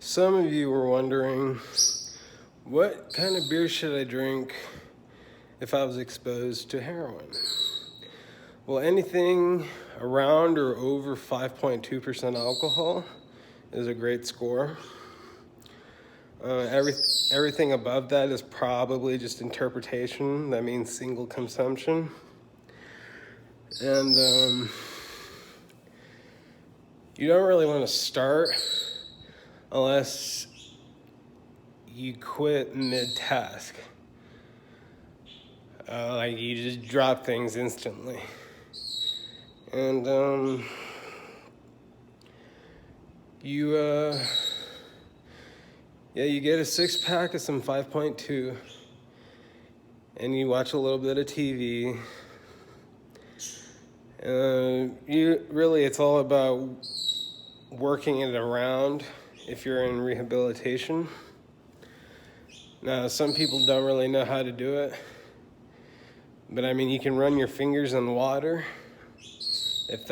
Some of you were wondering, what kind of beer should I drink if I was exposed to heroin? Well, anything around or over 5.2% alcohol is a great score. Everything above that is probably just interpretation. That means single consumption. And you don't really want to start unless you quit mid-task. Like you just drop things instantly. And you get a 6-pack of some 5.2 and you watch a little bit of TV. It's all about working it around if you're in rehabilitation. Now, some people don't really know how to do it, but I mean, you can run your fingers in water if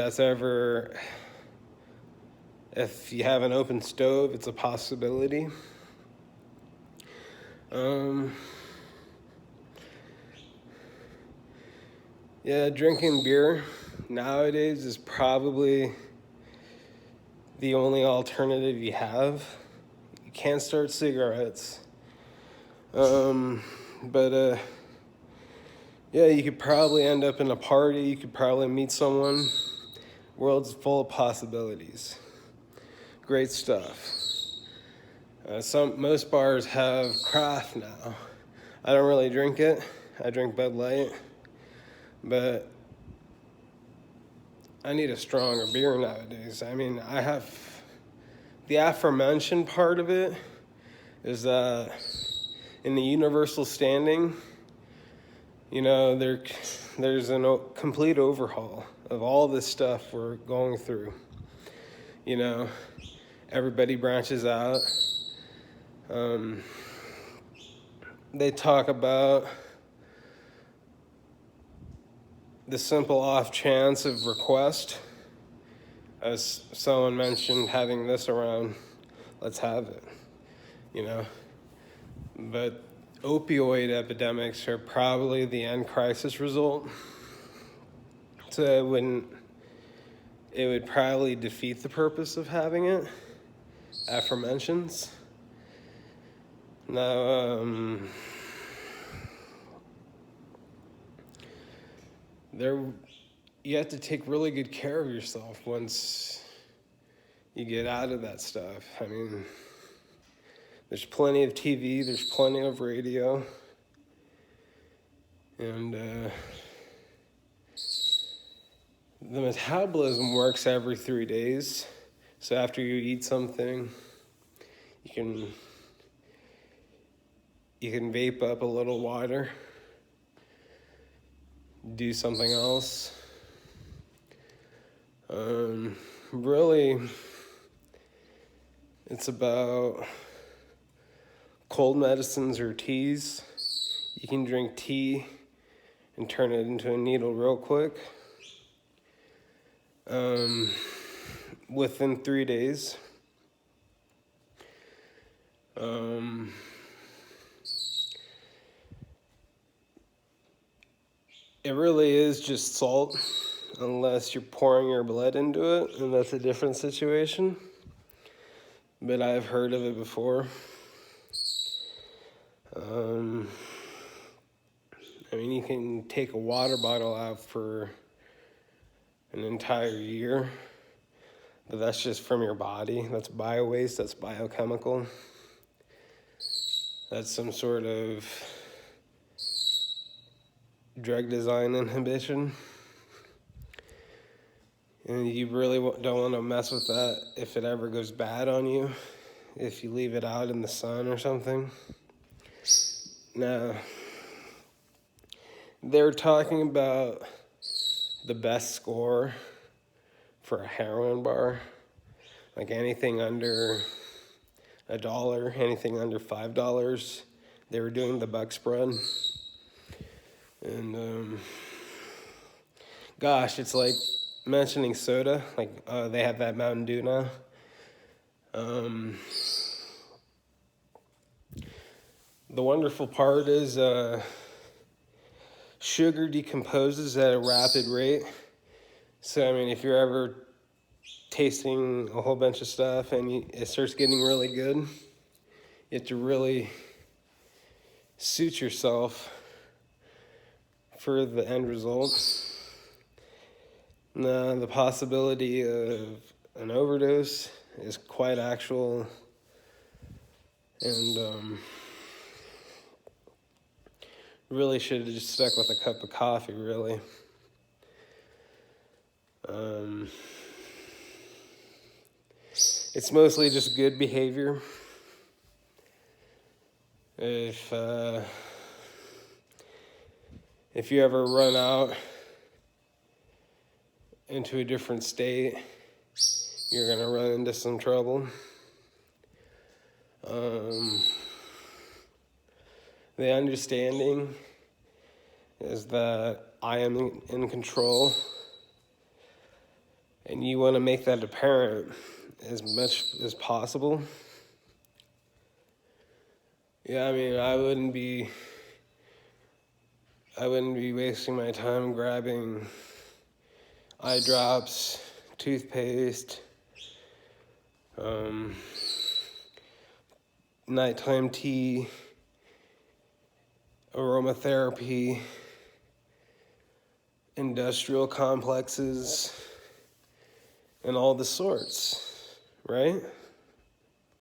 you have an open stove, it's a possibility. Drinking beer nowadays is probably the only alternative you have. You can't start cigarettes. You could probably end up in a party. You could probably meet someone. World's full of possibilities. Great stuff. Most bars have craft now. I don't really drink it. I drink Bud Light. But I need a stronger beer nowadays. I mean, I have the aforementioned part of it is that in the universal standing, there's a complete overhaul of all this stuff we're going through. Everybody branches out. They talk about the simple off chance of request. As someone mentioned, having this around, let's have it, But opioid epidemics are probably the end crisis result. So it would probably defeat the purpose of having it, aforementions. Now, you have to take really good care of yourself once you get out of that stuff. I mean, there's plenty of TV, there's plenty of radio, and the metabolism works every 3 days. So after you eat something, you can vape up a little water, do something else. Really, it's about cold medicines or teas. You can drink tea and turn it into a needle real quick. Within 3 days. It really is just salt, unless you're pouring your blood into it, and that's a different situation. But I've heard of it before. You can take a water bottle out for an entire year, but that's just from your body. That's bio-waste, that's biochemical. That's some sort of drug design inhibition. And you really don't want to mess with that if it ever goes bad on you, if you leave it out in the sun or something. Now, they're talking about the best score for a heroin bar, like anything under $1, anything under $5. They were doing the buck spread. And it's like mentioning soda. Like they have that Mountain Dew now. The wonderful part is sugar decomposes at a rapid rate. So, I mean, if you're ever tasting a whole bunch of stuff and it starts getting really good, you have to really suit yourself for the end result. The possibility of an overdose is quite actual, and really should have just stuck with a cup of coffee, really. It's mostly just good behavior. If you ever run out into a different state, you're gonna run into some trouble. The understanding is that I am in control, and you want to make that apparent as much as possible. Yeah, I mean, I wouldn't be wasting my time grabbing eye drops, toothpaste, nighttime tea, aromatherapy, industrial complexes, and all the sorts, right?